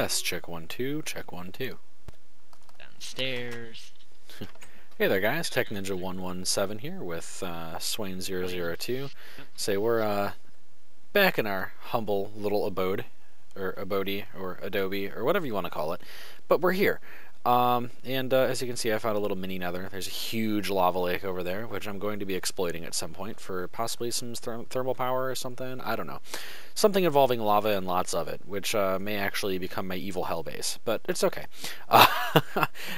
Test, check 1 2, check 1 2. Downstairs. Hey there guys, Tech Ninja 117 here with Swane 002. Say we're back in our humble little abode, or abode, or adobe, or whatever you want to call it, but we're here. As you can see, I found a little mini nether. There's a huge lava lake over there, which I'm going to be exploiting at some point for possibly some thermal power or something. I don't know. Something involving lava and lots of it, which may actually become my evil hell base, but it's okay.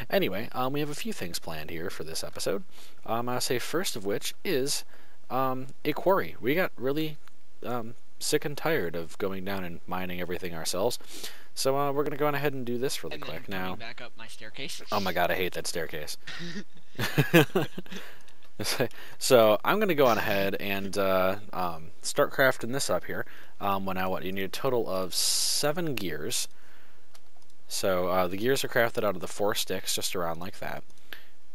Anyway, we have a few things planned here for this episode. I'll say first of which is a quarry. We got really sick and tired of going down and mining everything ourselves. So we're going to go on ahead and do this really quick now. Back up my staircase. Oh my god, I hate that staircase. So I'm going to go on ahead and start crafting this up here. You need a total of 7 gears. So the gears are crafted out of the 4 sticks, just around like that.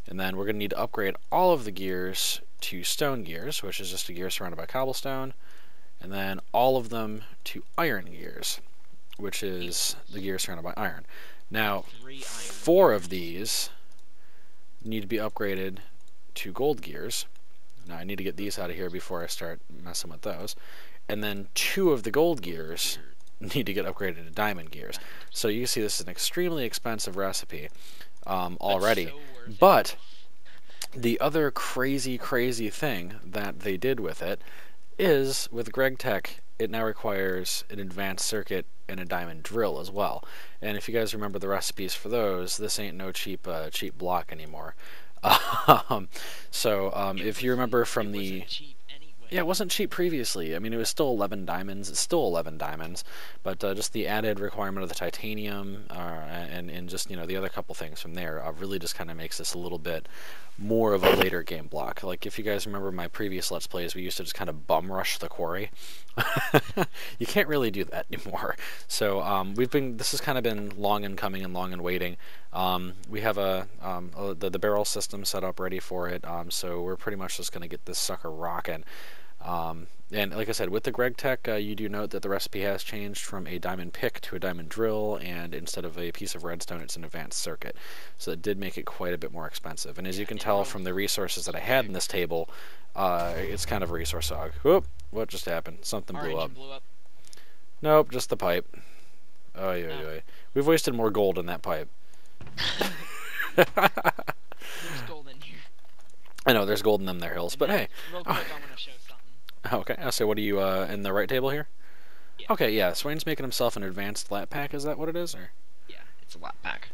And then we're going to need to upgrade all of the gears to stone gears, which is just a gear surrounded by cobblestone. And then all of them to iron gears, which is the gear surrounded by iron. Now, 4 of these need to be upgraded to gold gears. Now, I need to get these out of here before I start messing with those. And then 2 of the gold gears need to get upgraded to diamond gears. So you can see this is an extremely expensive recipe already. But the other crazy thing that they did with it is, with Greg Tech, it now requires an advanced circuit and a diamond drill as well. And if you guys remember the recipes for those, this ain't no cheap block anymore. If you remember from the... Yeah, it wasn't cheap previously. I mean, it was still 11 diamonds. It's still 11 diamonds, but just the added requirement of the titanium and just, you know, the other couple things from there really just kind of makes this a little bit more of a later game block. Like, if you guys remember my previous Let's Plays, we used to just kind of bum rush the quarry. You can't really do that anymore. So this has kind of been long in coming and long in waiting. We have the barrel system set up ready for it, so we're pretty much just going to get this sucker rocking. And like I said, with the Greg Tech, you do note that the recipe has changed from a diamond pick to a diamond drill, and instead of a piece of redstone, it's an advanced circuit. So it did make it quite a bit more expensive. And as you can tell from the resources that I had in this table, it's kind of a resource hog. Whoop! What just happened? Something blew up. Nope, just the pipe. Oh. We've wasted more gold in that pipe. There's gold in here. I know, there's gold in them there hills, but hey. Real quick, I want to show something. Okay, so what are you, in the right table here? Yeah. Okay, yeah, Swain's making himself an advanced lat pack, is that what it is, or? Yeah, it's a lat pack.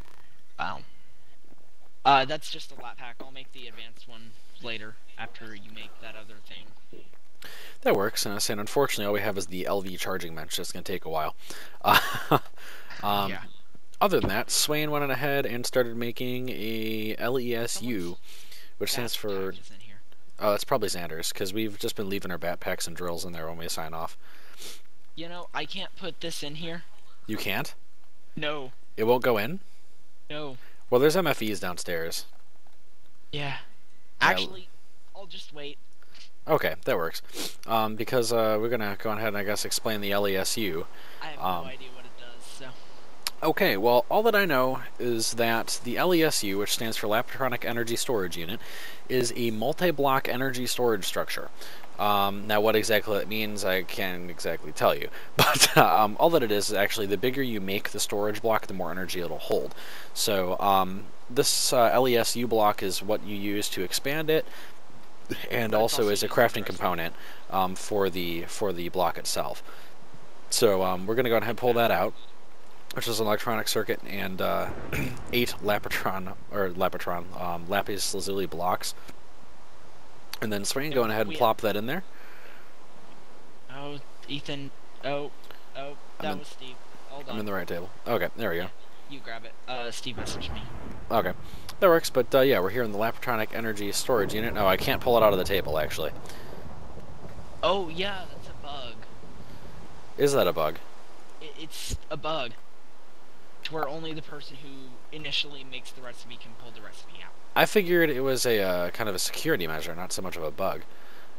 That's just a lat pack. I'll make the advanced one later, after you make that other thing. That works, and unfortunately all we have is the LV charging bench, so it's going to take a while. Yeah. Other than that, Swain went on ahead and started making a LESU, which stands for... Oh, it's probably Xander's, because we've just been leaving our backpacks and drills in there when we sign off. You know, I can't put this in here. You can't? No. It won't go in? No. Well, there's MFEs downstairs. Yeah. Actually, I'll just wait. Okay, that works. Because we're going to go ahead and, I guess, explain the LESU. I have no idea what it does, so... Okay, well, all that I know is that the LESU, which stands for Electronic Energy Storage Unit, is a multi-block energy storage structure. Now, what exactly that means, I can't exactly tell you. But all that it is actually the bigger you make the storage block, the more energy it'll hold. So this LESU block is what you use to expand it, and also is a crafting component for the block itself. So we're going to go ahead and pull that out, which is an electronic circuit and 8 lapis lazuli blocks. And then Swain going ahead and plop that in there. Oh, Ethan. Oh, that was Steve. Hold on. I'm in the right table. Okay, there we go. You grab it. Steve messaged me. Okay, that works, but yeah, we're here in the Electronic Energy Storage Unit. No, I can't pull it out of the table, actually. Oh, yeah, that's a bug. Is that a bug? It's a bug. To where only the person who initially makes the recipe can pull the recipe out. I figured it was a kind of a security measure, not so much of a bug.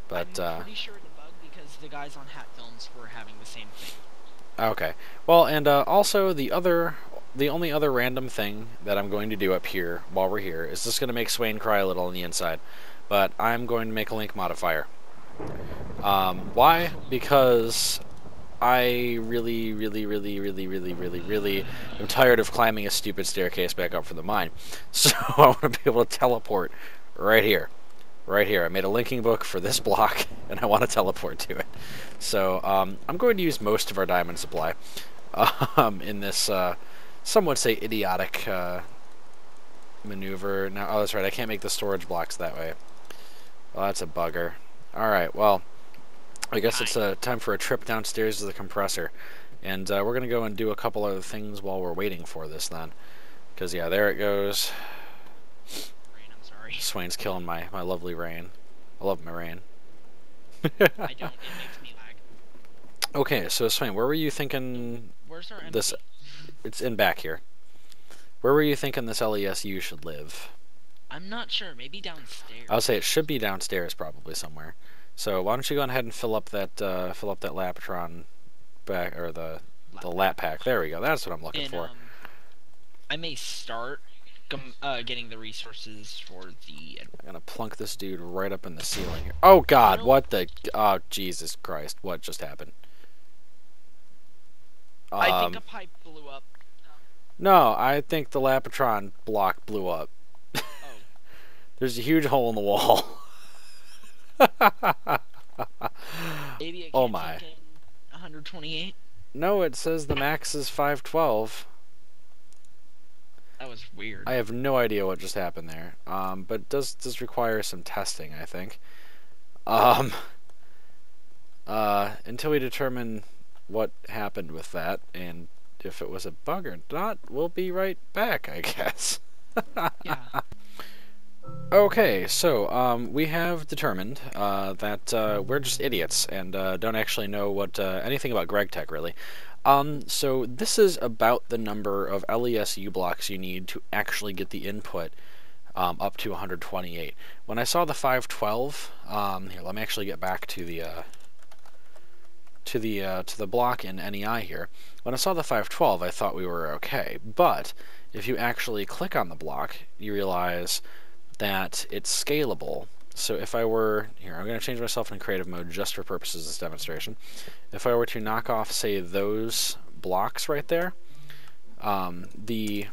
But I'm pretty sure it's a bug because the guys on Hat Films were having the same thing. Okay. Well, and also the other the only other random thing that I'm going to do up here while we're here is just going to make Swain cry a little on the inside. But I'm going to make a link modifier. Why? Because I really am tired of climbing a stupid staircase back up from the mine. So I want to be able to teleport right here. Right here. I made a linking book for this block, and I want to teleport to it. So I'm going to use most of our diamond supply in this, some would say, idiotic maneuver. Now, oh, that's right. I can't make the storage blocks that way. Well, that's a bugger. Alright, well, I guess it's time for a trip downstairs to the compressor. And we're going to go and do a couple other things while we're waiting for this then. Because, yeah, there it goes. Rain, I'm sorry. Swain's killing my lovely rain. I love my rain. I don't. It makes me lag. Okay, so Swain, where were you thinking Where's our MP? this... It's in back here. Where were you thinking this LESU should live? I'm not sure. Maybe downstairs. I would say it should be downstairs probably somewhere. So why don't you go ahead and fill up that Lapatron back, or the lap pack. There we go. That's what I'm looking for. I may start getting the resources for the. I'm gonna plunk this dude right up in the ceiling here. Oh God! What the? Oh Jesus Christ! What just happened? I think a pipe blew up. No, I think the Lapatron block blew up. Oh. There's a huge hole in the wall. Maybe Oh my. 128. No, it says the max is 512. That was weird. I have no idea what just happened there. But it does require some testing, I think. Until we determine what happened with that and if it was a bug or not, we'll be right back, I guess. Yeah. Okay, so we have determined that we're just idiots and don't actually know what anything about GregTech really. So this is about the number of LESU blocks you need to actually get the input up to 128. When I saw the 512, here, let me actually get back to the block in NEI here. When I saw the 512, I thought we were okay, but if you actually click on the block, you realize that it's scalable. So if I were, here, I'm going to change myself in creative mode just for purposes of this demonstration. If I were to knock off, say, those blocks right there, the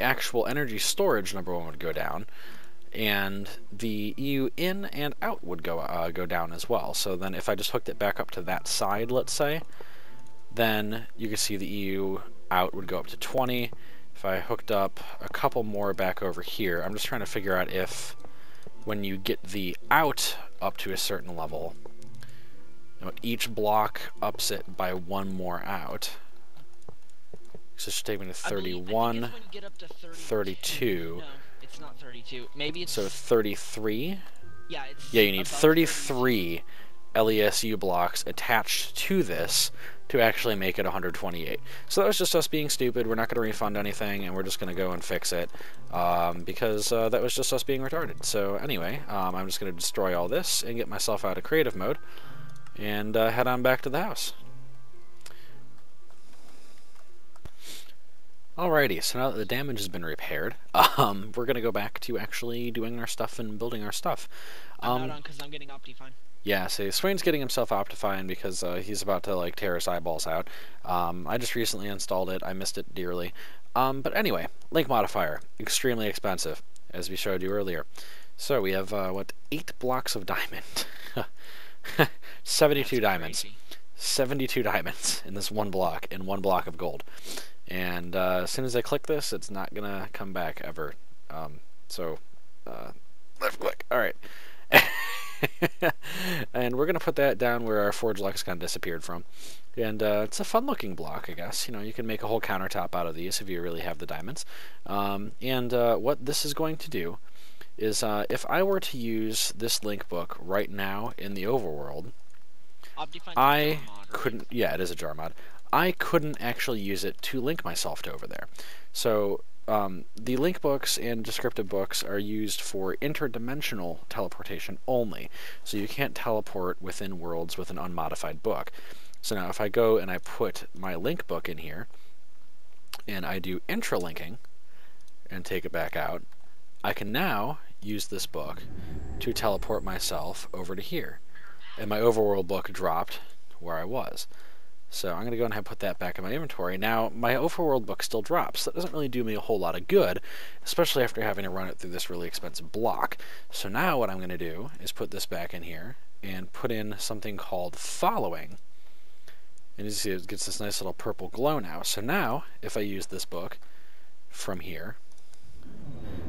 actual energy storage, number one, would go down, and the EU in and out would go down as well. So then if I just hooked it back up to that side, let's say, then you can see the EU out would go up to 20. If I hooked up a couple more back over here, I'm just trying to figure out if when you get the out up to a certain level, each block ups it by one more out. So it should take me to 31, I think it's when you get up to 32. No, it's not 32. Maybe it's... So 33? Yeah, it's... Yeah, you need 33 LESU blocks attached to this to actually make it 128. So that was just us being stupid. We're not going to refund anything, and we're just going to go and fix it, because that was just us being retarded. So anyway, I'm just going to destroy all this and get myself out of creative mode, and head on back to the house. Alrighty, so now that the damage has been repaired, we're going to go back to actually doing our stuff and building our stuff. I'm not on because I'm getting Optifine. Yeah, so Swain's getting himself Optifine because he's about to, like, tear his eyeballs out. I just recently installed it. I missed it dearly. But anyway, Link Modifier. Extremely expensive, as we showed you earlier. So we have, 8 blocks of diamond. 72 That's diamonds. crazy. 72 diamonds in this one block, and 1 block of gold. And as soon as I click this, it's not going to come back ever. Left click. Alright. And we're going to put that down where our forge lexicon disappeared from. And it's a fun looking block, I guess. You know, you can make a whole countertop out of these if you really have the diamonds. What this is going to do is if I were to use this link book right now in the overworld, Optifine's I a mod, couldn't... right? Yeah, it is a jar mod. I couldn't actually use it to link myself to over there. So the link books and descriptive books are used for interdimensional teleportation only. So you can't teleport within worlds with an unmodified book. So now if I go and I put my link book in here, and I do intralinking, and take it back out, I can now use this book to teleport myself over to here. And my overworld book dropped where I was. So I'm going to go ahead and put that back in my inventory. Now, my overworld book still drops. That doesn't really do me a whole lot of good, especially after having to run it through this really expensive block. So now what I'm going to do is put this back in here and put in something called following. And you see it gets this nice little purple glow now. So now, if I use this book from here,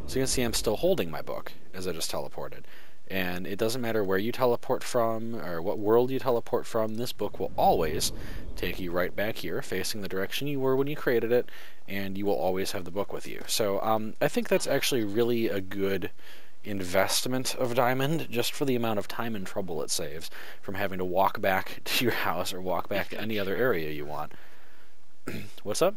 so you can see I'm still holding my book as I just teleported. And it doesn't matter where you teleport from or what world you teleport from, this book will always take you right back here, facing the direction you were when you created it, and you will always have the book with you. So I think that's actually really a good investment of Diamond, just for the amount of time and trouble it saves from having to walk back to your house or walk back to any other area you want. What's up?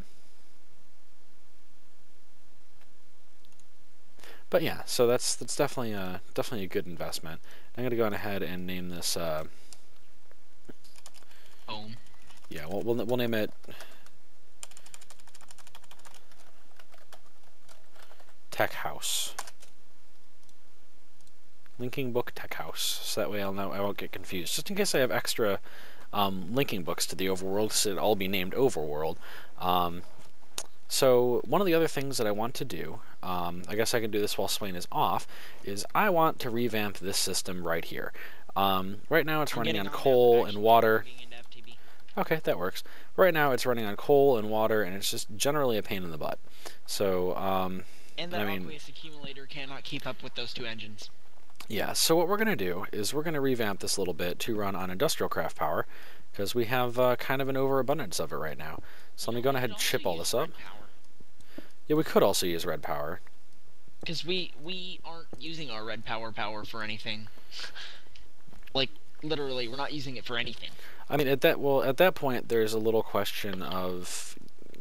But yeah, so that's definitely a good investment. I'm gonna go on ahead and name this. Home. Yeah, we'll name it Tech House. Linking book Tech House. So that way I'll know I won't get confused. Just in case I have extra linking books to the overworld, so it'll all be named Overworld. So one of the other things that I want to do, I guess I can do this while Swane is off, is I want to revamp this system right here. Right now it's running on coal and water. Okay, that works. Right now it's running on coal and water, and it's just generally a pain in the butt. So, And that aqueous accumulator cannot keep up with those two engines. Yeah, so what we're going to do is we're going to revamp this a little bit to run on industrial craft power, because we have kind of an overabundance of it right now. So let me go ahead and chip all this up. Yeah, we could also use red power. Because we aren't using our red power for anything. Like, literally, we're not using it for anything. I mean, at that point, there's a little question of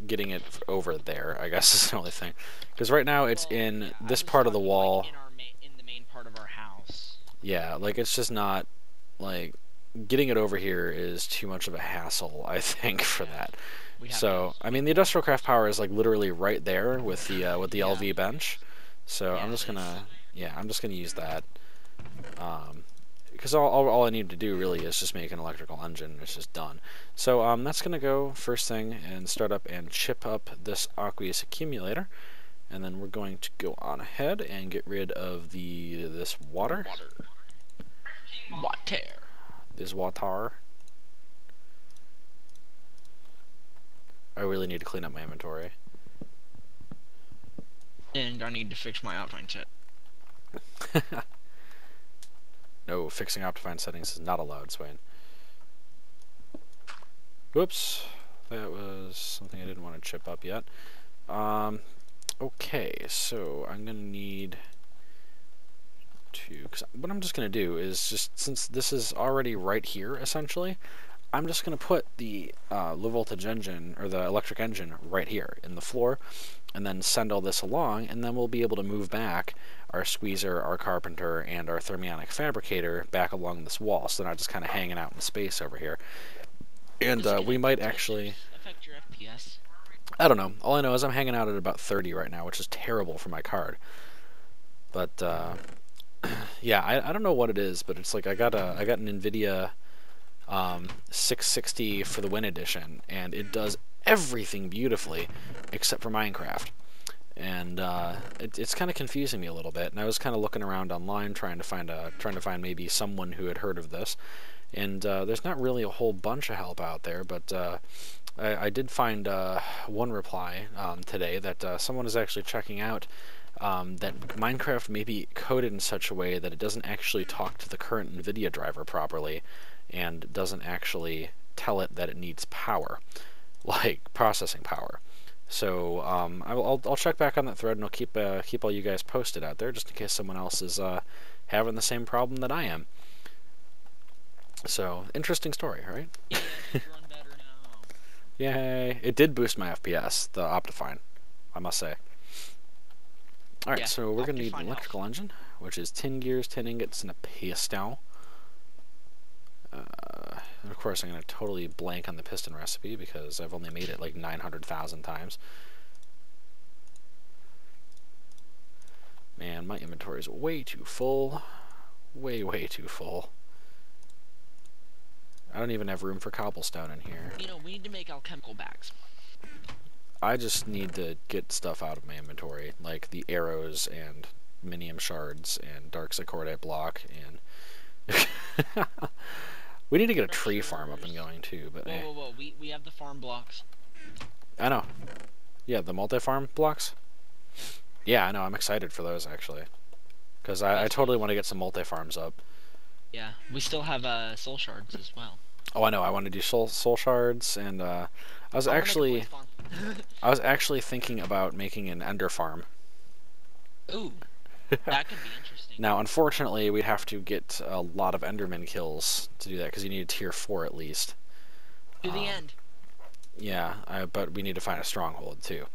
getting it over there, I guess is the only thing. Because right now it's in this part of the wall. Like in the main part of our house. Yeah, like it's just not, like, getting it over here is too much of a hassle, I think, for that. So, I mean, the industrial craft power is like literally right there with the LV bench. So I'm just gonna use that. Because all I need to do really is just make an electrical engine. It's just done. So that's gonna go first thing and start up and chip up this aqueous accumulator, and then we're going to go on ahead and get rid of this water. This water. I really need to clean up my inventory. And I need to fix my Optifine set. No, fixing Optifine settings is not allowed, Swane. Whoops. That was something I didn't want to chip up yet. Okay, so I'm going to need to... Cause what I'm just going to do is just, since this is already right here, essentially, I'm just going to put the low voltage engine, or the electric engine, right here in the floor, and then send all this along, and then we'll be able to move back our squeezer, our carpenter, and our thermionic fabricator back along this wall, so they're not just kind of hanging out in space over here. And we might actually... affect your FPS? I don't know. All I know is I'm hanging out at about 30 right now, which is terrible for my card. But, yeah, I don't know what it is, but it's like I got an NVIDIA 660 for the Win Edition, and it does everything beautifully except for Minecraft. And it's kind of confusing me a little bit. And I was kind of looking around online trying to find maybe someone who had heard of this. And there's not really a whole bunch of help out there, but I did find one reply today that someone is actually checking out that Minecraft may be coded in such a way that it doesn't actually talk to the current NVIDIA driver properly, and doesn't actually tell it that it needs power, like processing power. So I'll check back on that thread, and I'll keep all you guys posted out there, just in case someone else is having the same problem that I am. So interesting story, right? Run better now. Yay! It did boost my FPS, the Optifine, I must say. Alright, Yeah, so we're going to need an Optifine electrical engine, which is 10 gears, 10 ingots, and a pistol. And of course, I'm going to totally blank on the piston recipe because I've only made it like 900,000 times. Man, my inventory is way too full. Way too full. I don't even have room for cobblestone in here. You know, we need to make alchemical bags. I just need to get stuff out of my inventory, like the arrows and minium shards and dark Zicordite block and... We need to get a tree farm up and going too, but Whoa. We have the farm blocks. I know. Yeah, the multi-farm blocks? Yeah, I know. I'm excited for those, actually. Because I totally want to get some multi-farms up. Yeah, we still have soul shards as well. Oh, I know. I want to do soul shards, and I was actually thinking about making an ender farm. Ooh, that could be interesting. Now, unfortunately, we'd have to get a lot of enderman kills to do that, because you need a tier 4 at least. To the end. Yeah, but we need to find a stronghold, too.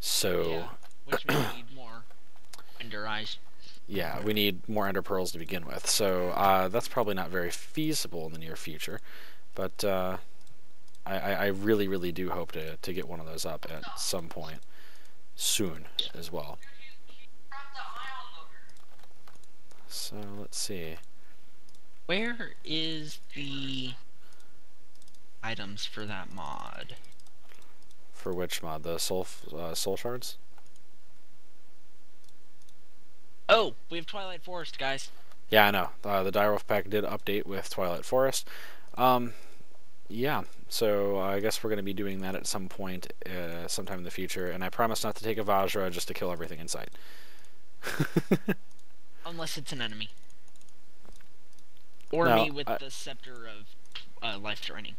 So... Yeah, which means we need more ender eyes. Yeah, we need more ender pearls to begin with, so that's probably not very feasible in the near future, but I really do hope to get one of those up at some point soon as well. So let's see. Where is the items for that mod? For which mod? The soul shards? Oh, we have Twilight Forest, guys. Yeah, I know. The Direwolf pack did update with Twilight Forest. Yeah, so I guess we're going to be doing that at some point, sometime in the future, and I promise not to take a Vajra just to kill everything in sight. Unless it's an enemy. Or No, me with the Scepter of Life Draining.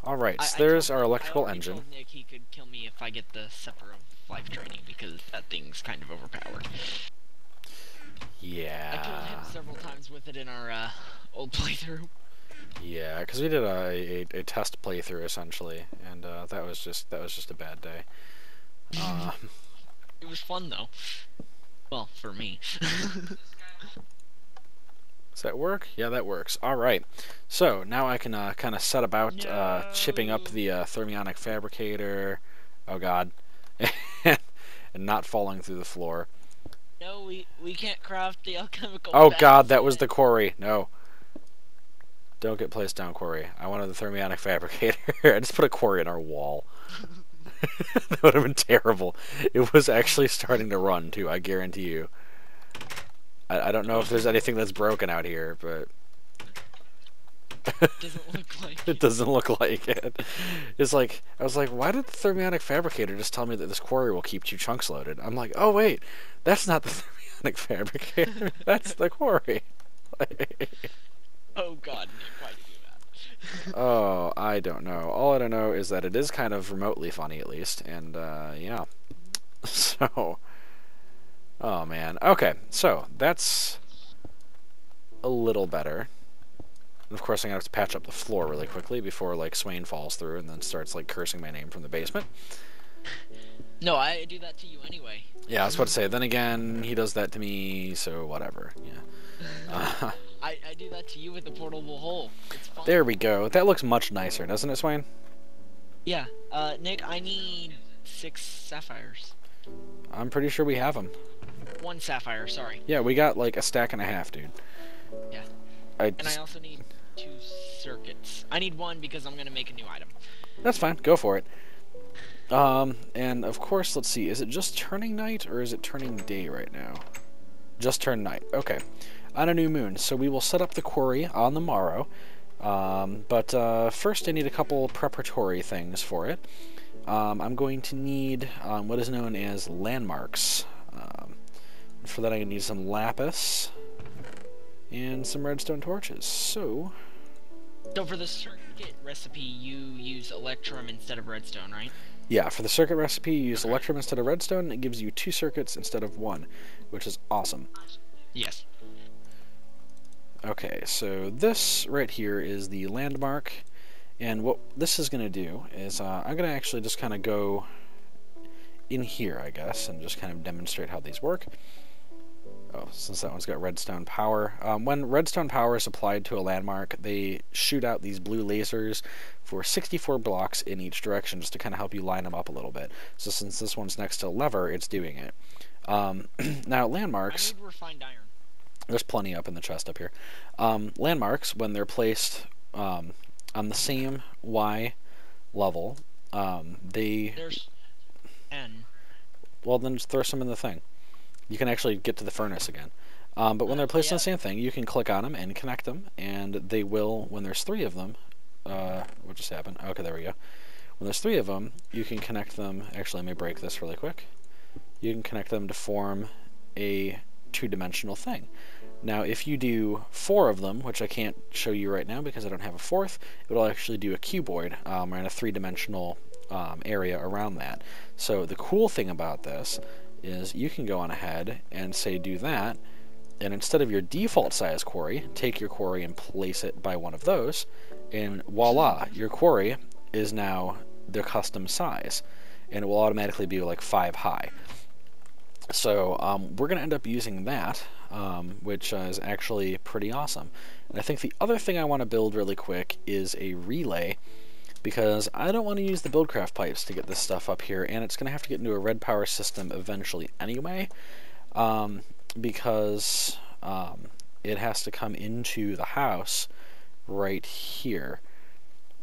Alright, so there's our electrical engine. I told Nick he could kill me if I get the Scepter of Life Draining, because that thing's kind of overpowered. Yeah. I killed him several times with it in our old playthrough. Yeah, because we did a test playthrough essentially, and that was just a bad day. It was fun though. Well, for me. Does that work? Yeah, that works. Alright, so now I can kind of set about chipping up the thermionic fabricator. Oh god. And not falling through the floor. No, we can't craft the alchemical Oh bags god, that yet. was the quarry. No. Don't get placed down, quarry. I wanted the thermionic fabricator. I just put a quarry in our wall. That would have been terrible. It was actually starting to run, too, I guarantee you. I don't know if there's anything that's broken out here, but... Doesn't look like it doesn't look like it. It's like, I was like, why did the thermionic fabricator just tell me that this quarry will keep 2 chunks loaded? I'm like, oh wait, that's not the thermionic fabricator. That's the quarry. Oh god, Nick, why did you do that? Oh, I don't know. All I don't know is that it is kind of remotely funny, at least, and yeah. So, oh man. Okay, so that's a little better. And of course, I'm gonna have to patch up the floor really quickly before like Swane falls through and then starts like cursing my name from the basement. No, I do that to you anyway. Yeah, I was about to say. Then again, he does that to me, so whatever. Yeah. I do that to you with the portable hole. It's fun. There we go. That looks much nicer, doesn't it, Swane? Yeah. Nick, I need 6 sapphires. I'm pretty sure we have them. 1 sapphire, sorry. Yeah, we got like a stack and a half, dude. Yeah. And I also need 2 circuits. I need 1 because I'm gonna make a new item. That's fine. Go for it. And of course, let's see. Is it just turning night or is it turning day right now? Just turned night. Okay. On a new moon. So we will set up the quarry on the morrow. But first I need a couple preparatory things for it. I'm going to need what is known as landmarks. For that I need some lapis and some redstone torches. So for the circuit recipe, you use electrum instead of redstone, right? yeah, for the circuit recipe, you use electrum instead of redstone, and it gives you 2 circuits instead of 1, which is awesome. Yes. Okay, so this right here is the landmark, and what this is going to do is I'm going to actually just kind of go in here, I guess, and just kind of demonstrate how these work. Oh, since that one's got redstone power. When redstone power is applied to a landmark, they shoot out these blue lasers for 64 blocks in each direction, just to kind of help you line them up a little bit. So since this one's next to a lever, it's doing it. Now, I landmarks, need refined iron. there's plenty up in the chest up here. Landmarks, when they're placed on the same Y level, they, There's N. well, then just throw some in the thing. You can actually get to the furnace again. But when they're placed on the Yeah. same thing, you can click on them and connect them, and they will, when there's 3 of them, what just happened? Okay, there we go. When there's 3 of them, you can connect them. Actually, let me break this really quick. You can connect them to form a 2-dimensional thing. Now, if you do 4 of them, which I can't show you right now because I don't have a 4th, it will actually do a cuboid, and a 3-dimensional area around that. So the cool thing about this is you can go on ahead and say do that, and instead of your default size quarry, take your quarry and place it by one of those, and voila, your quarry is now the custom size, and it will automatically be like 5 high. So we're going to end up using that, which is actually pretty awesome. And I think the other thing I want to build really quick is a relay, because I don't want to use the buildcraft pipes to get this stuff up here, and it's going to have to get into a red power system eventually anyway, because it has to come into the house right here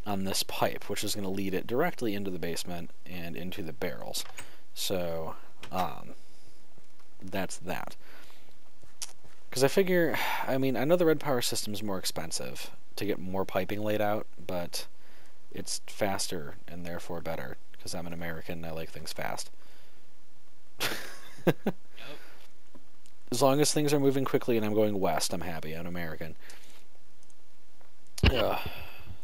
on this pipe, which is going to lead it directly into the basement and into the barrels. So that's that. Because I figure, I mean, I know the red power system is more expensive to get more piping laid out, but it's faster and therefore better, because I'm an American and I like things fast. Nope. As long as things are moving quickly and I'm going west, I'm happy. I'm American.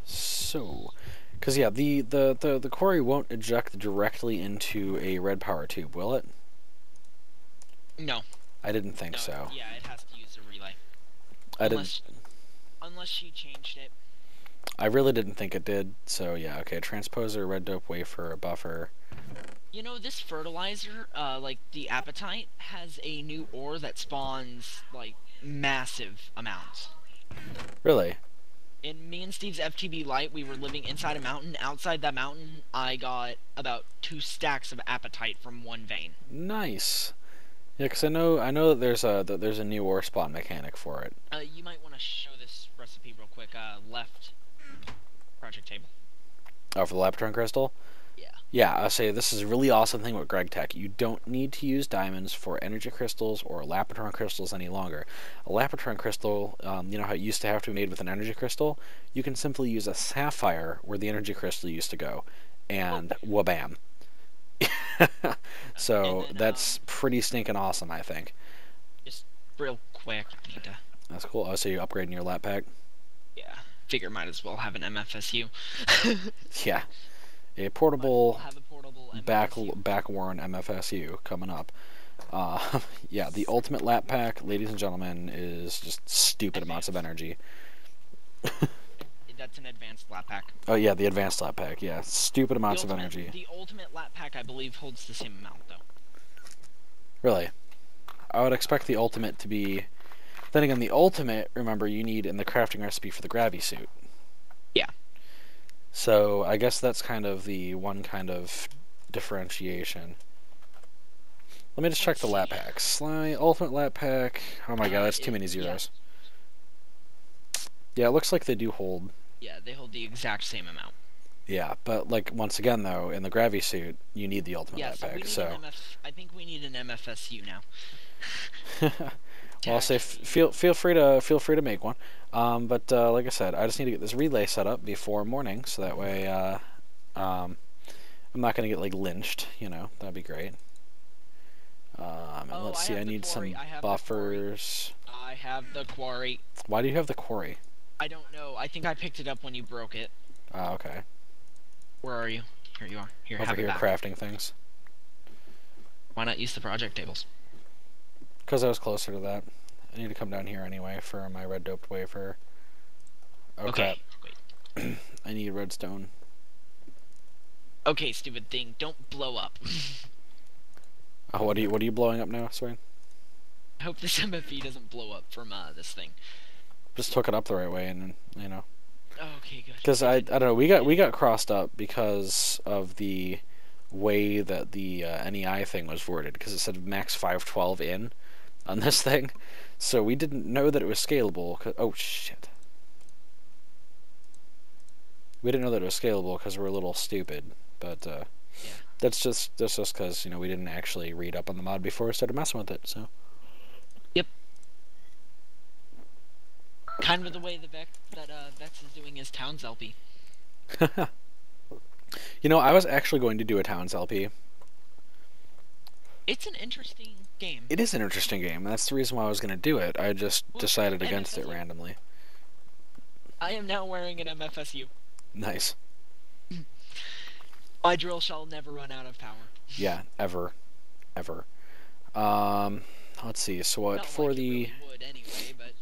So, because yeah, the quarry won't eject directly into a red power tube, will it? No. I didn't think No. so. Yeah, it has to use a relay. I didn't. Unless she changed it. I really didn't think it did. So yeah, okay. Transposer, red dope wafer, a buffer. You know, this fertilizer, like the apatite, has a new ore that spawns like massive amounts. Really? In me and Steve's FTB light, we were living inside a mountain. Outside that mountain, I got about 2 stacks of apatite from one vein. Nice. Yeah, because I know that there's a new ore spawn mechanic for it. You might want to show this recipe real quick. Left project table. Oh, for the Laptron crystal. Yeah. Yeah, I'll say this is a really awesome thing with Greg Tech. You don't need to use diamonds for energy crystals or Lapatron crystals any longer. A Lapatron crystal, you know how it used to have to be made with an energy crystal? You can simply use a sapphire where the energy crystal used to go, and wabam. So And then, that's pretty stinking awesome, I think. just real quick, I need to. That's cool. Oh, so you're upgrading your lap pack? Yeah. Figure might as well have an MFSU. Yeah. A Might as portable well have a portable MFSU. back-worn MFSU coming up. Yeah, the ultimate lap pack, ladies and gentlemen, is just stupid amounts of energy. That's an advanced lap pack. Oh yeah, the advanced lap pack. Yeah, stupid amounts of energy. The ultimate lap pack, I believe, holds the same amount though. Really, I would expect the ultimate to be. Then again, the ultimate, remember, you need in the crafting recipe for the gravity suit. Yeah. So I guess that's kind of the one kind of differentiation. Let me just check the lap packs. Ultimate lap pack. Oh my god, that's too many zeros. Yeah, it looks like they do hold. Yeah, they hold the exact same amount. Yeah, but like once again though, in the gravity suit, you need the ultimate Yeah, lap so we pack. need So I think we need an MFSU now. well, I'll say feel free to make one. But like I said, I just need to get this relay set up before morning, so that way I'm not gonna get like lynched. You know, that'd be great. And let's see, I need some buffers. I have the quarry. Why do you have the quarry? I don't know. I think I picked it up when you broke it. Oh, okay. Where are you? Here you are. Here, Over have here it back. crafting things. Why not use the project tables? Because I was closer to that. I need to come down here anyway for my red doped wafer. Okay. Wait. I need redstone. Okay, stupid thing. Don't blow up. Oh, what are you blowing up now, Swain? I hope this MFE doesn't blow up from this thing. Just hook it up the right way, and you know. Okay, good. Because If I it, don't know, we got crossed up because of the way that the NEI thing was worded, because it said max 512 in on this thing, so we didn't know that it was scalable. Oh shit, we didn't know that it was scalable because we're a little stupid. But yeah. that's just because we didn't actually read up on the mod before we started messing with it. So Yep. Kind of the way the Vex is doing his Towns LP. I was actually going to do a Towns LP. It's an interesting game. It is an interesting game. That's the reason why I was going to do it. I just decided against it MFSU. randomly. I am now wearing an MFSU. Nice. My drill shall never run out of power. Yeah, ever. Um, let's see. So what Not for like the it really would anyway, but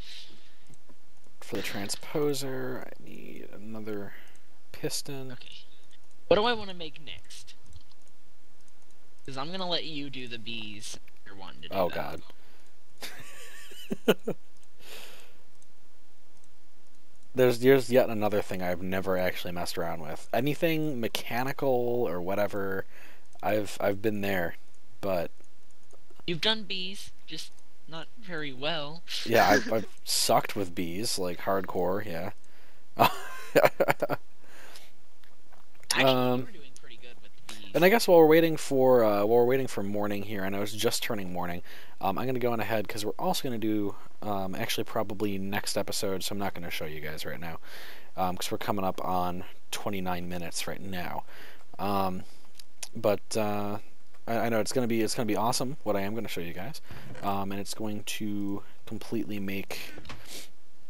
for the transposer? I need another piston. okay. What do I want to make next? Because I'm gonna let you do the bees. You're wanting to do Oh that. God. There's yet another thing I've never actually messed around with. Anything mechanical or whatever, I've been there, but You've done bees, just not very well. yeah, I've sucked with bees like hardcore. Yeah. Actually, you were doing pretty good with the bees. And I guess while we're waiting for morning here, and I was just turning morning, I'm gonna go on ahead because we're also gonna do actually probably next episode. So I'm not gonna show you guys right now because we're coming up on 29 minutes right now. But I know it's gonna be awesome. What I am gonna show you guys, and it's going to completely make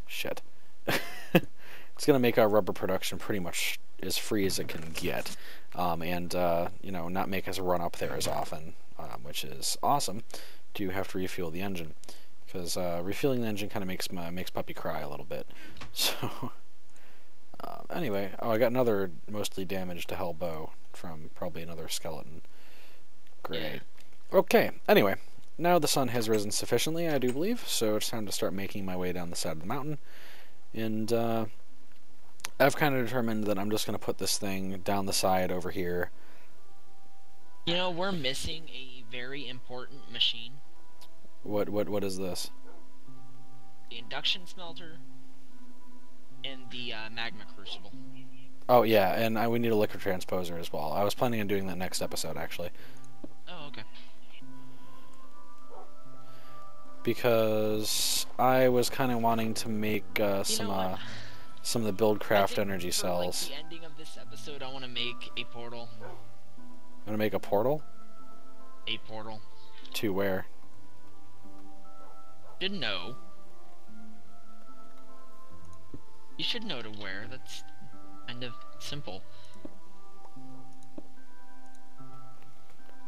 shit. It's gonna make our rubber production pretty much as free as it can get, and not make us run up there as often, which is awesome. To have to refuel the engine, because refueling the engine kind of makes Puppy cry a little bit. So anyway, I got another mostly damaged to hell bow from probably another skeleton. Great. Okay. Anyway, now the sun has risen sufficiently, I do believe, so it's time to start making my way down the side of the mountain, and I've kind of determined that I'm just going to put this thing down the side over here. You know, we're missing a very important machine. What is this? The induction smelter and the magma crucible. Oh yeah, and we need a liquid transposer as well. I was planning on doing that next episode actually, Oh, okay. because I was kind of wanting to make some of the buildcraft energy cells. For like the ending of this episode, I want to make a portal. I'm gonna make a portal. A portal. To where? Didn't know. You should know to where. That's kind of simple.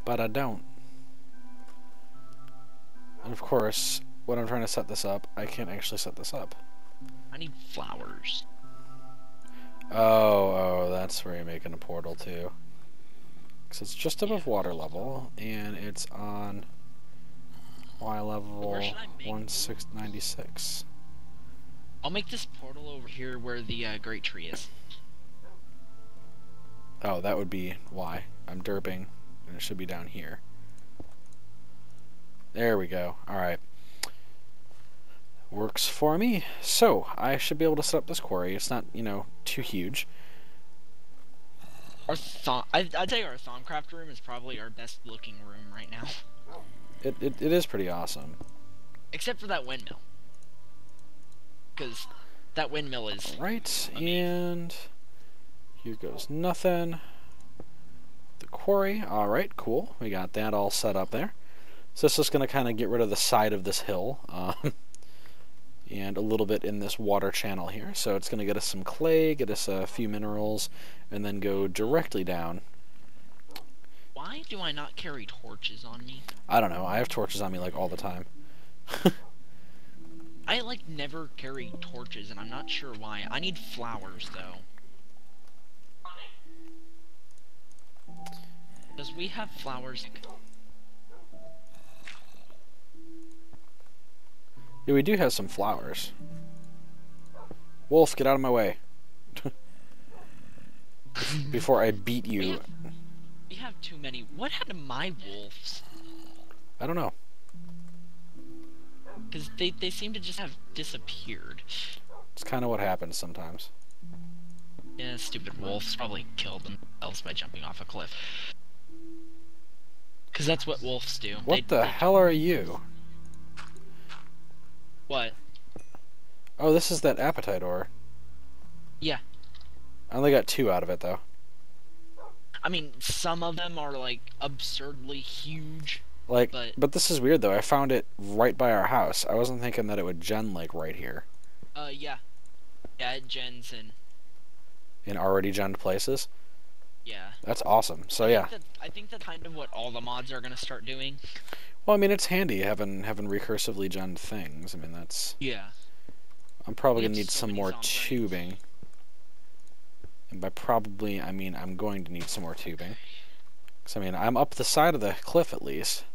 But I don't. And of course, when I'm trying to set this up, I can't actually set this up. I need flowers. Oh, that's where you're making a portal to. Because it's just above water level, and it's on Y level 1696. I'll make this portal over here where the great tree is. Oh, that would be Y. I'm derping, and it should be down here. There we go. Alright. Works for me. So, I should be able to set up this quarry. It's not, too huge. I'd say our Thaumcraft room is probably our best looking room right now. It is pretty awesome. Except for that windmill. Because that windmill is... Right, amazing. And here goes nothing. The quarry. Alright, cool. We got that all set up there. So this is going to kind of get rid of the side of this hill. And a little bit in this water channel here. So it's going to get us some clay, get us a few minerals, and then go directly down. Why do I not carry torches on me? I don't know. I have torches on me like all the time. I like never carry torches, and I'm not sure why. I need flowers though. Does we have flowers? Yeah, we do have some flowers. Wolf, get out of my way. Before I beat you. We have too many. What happened to my wolves? I don't know. Because they seem to just have disappeared. It's kind of what happens sometimes. Yeah, stupid wolves probably killed themselves by jumping off a cliff. Because that's what wolves do. What the hell are you? What? Oh, this is that appetite ore. Yeah. I only got 2 out of it, though. I mean, some of them are, like, absurdly huge. Like, but this is weird, though. I found it right by our house. I wasn't thinking that it would gen, like, right here. Yeah. Yeah, it gens in already genned places. Yeah. That's awesome. So yeah. I think that's kind of what all the mods are gonna start doing. Well, I mean, it's handy having recursively genned things. I mean, that's. Yeah. I'm probably gonna need some more tubing. And by probably, I mean I'm going to need some more tubing. Because, I mean, I'm up the side of the cliff at least.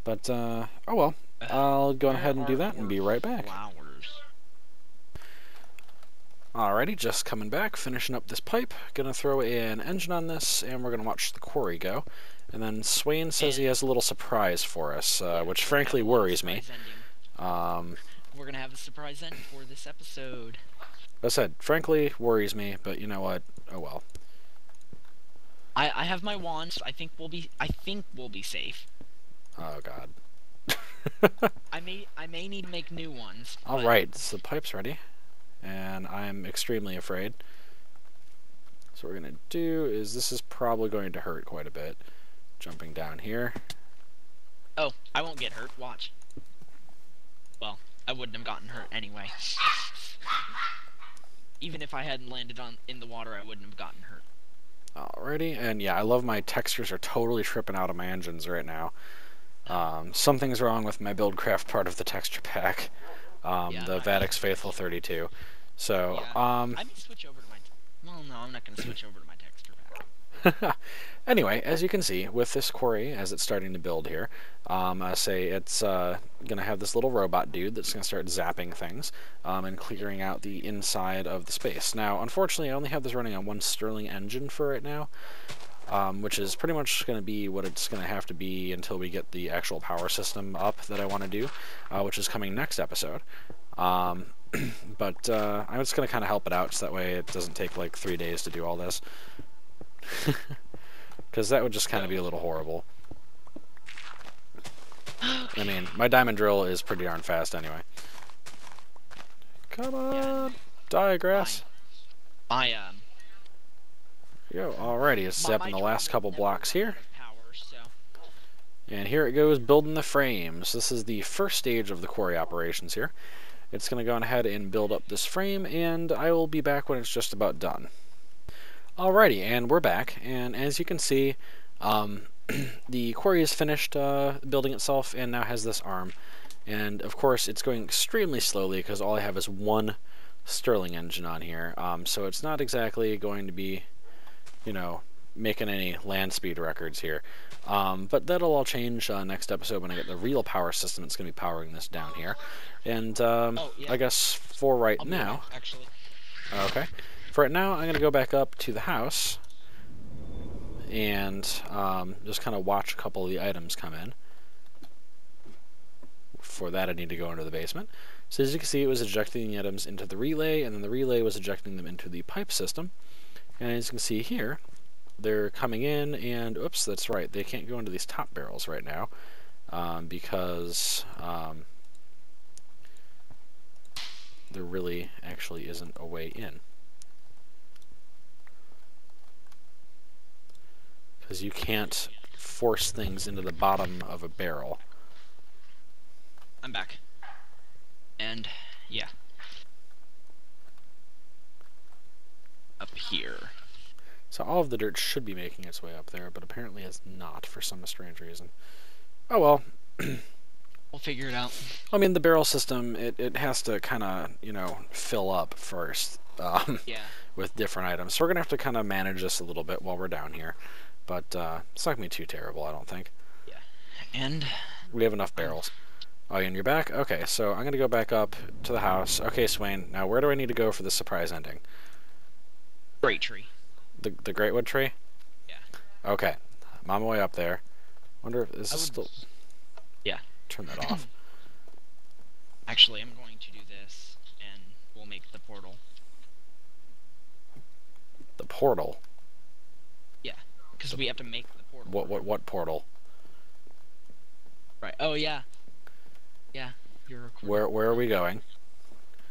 But, oh well. I'll go ahead and do that and be right back. Flowers. Alrighty, just coming back, finishing up this pipe. Gonna throw an engine on this, and we're gonna watch the quarry go. And then Swain says he has a little surprise for us, which frankly worries me. We're gonna have a surprise end for this episode. As I said, frankly worries me, but you know what? Oh well. I have my wands. I think we'll be safe. Oh god. I may need to make new ones. Alright, so the pipe's ready. And I'm extremely afraid. So what we're going to do is, this is probably going to hurt quite a bit. Jumping down here. Oh, I won't get hurt. Watch. Well, I wouldn't have gotten hurt anyway. Even if I hadn't landed in the water, I wouldn't have gotten hurt. Alrighty, and yeah, I love my textures are totally tripping out of my engines right now. Something's wrong with my Buildcraft part of the texture pack. The Vadix Faithful 32. So, yeah. I may switch over to my... Well, no, I'm not going to switch over to my texture pack. Anyway, as you can see, with this quarry, as it's starting to build here, say it's going to have this little robot dude that's going to start zapping things and clearing out the inside of the space. Now, unfortunately, I only have this running on one Stirling engine for right now, which is pretty much going to be what it's going to have to be until we get the actual power system up that I want to do, which is coming next episode. But I'm just going to kind of help it out so that way it doesn't take like 3 days to do all this. Because that would just kind of be a little horrible. I mean, my diamond drill is pretty darn fast anyway. Come on! Die, grass! Yo, alrighty, it's zapping the last couple blocks here. And here it goes, building the frames. This is the first stage of the quarry operations here. It's going to go ahead and build up this frame, and I will be back when it's just about done. Alrighty, and we're back, and as you can see, the quarry is finished building itself and now has this arm. And of course it's going extremely slowly because all I have is one Stirling engine on here, so it's not exactly going to be, you know, making any land speed records here. But that'll all change next episode when I get the real power system that's going to be powering this down here. And I guess for right now... Actually. Okay. For right now, I'm going to go back up to the house and just kind of watch a couple of the items come in. For that, I need to go into the basement. So as you can see, it was ejecting the items into the relay, and then the relay was ejecting them into the pipe system. And as you can see here, they're coming in, and oops, that's right, they can't go into these top barrels right now because there really actually isn't a way in. Because you can't force things into the bottom of a barrel. I'm back. And, yeah. Up here. So all of the dirt should be making its way up there, but apparently it's not for some strange reason. Oh well. We'll figure it out. I mean, the barrel system, it has to kind of, you know, fill up first with different items. So we're going to have to kind of manage this a little bit while we're down here. But it's not going to be too terrible, I don't think. Yeah. And... we have enough barrels. Oh, you're in your back? Okay, so I'm gonna go back up to the house. Okay, Swain, now where do I need to go for the surprise ending? Great tree. The Great Wood Tree? Yeah. Okay. I'm on my way up there. Wonder if is I this would. still Yeah. turn that off. Actually, I'm going to do this, and we'll make the portal. The portal. Yeah, because we have to make the portal. What portal? Right. Oh yeah. Yeah. You're recording. Where are we going?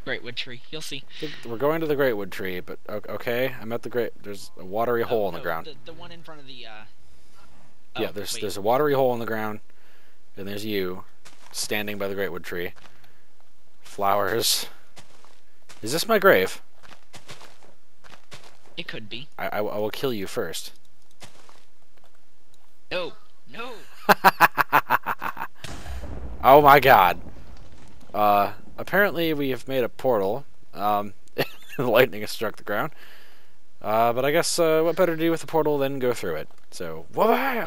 Great wood tree. You'll see. We're going to the Great Wood Tree, but okay, I'm at the Great. There's a watery hole in the No, ground. the one in front of the. Yeah, Oh, wait. there's a watery hole in the ground, and there's you, standing by the Great Wood Tree. Flowers. Is this my grave? It could be. I will kill you first. No. No. Oh my god. Apparently we have made a portal. The lightning has struck the ground. But I guess what better to do with the portal than go through it. So, whoa!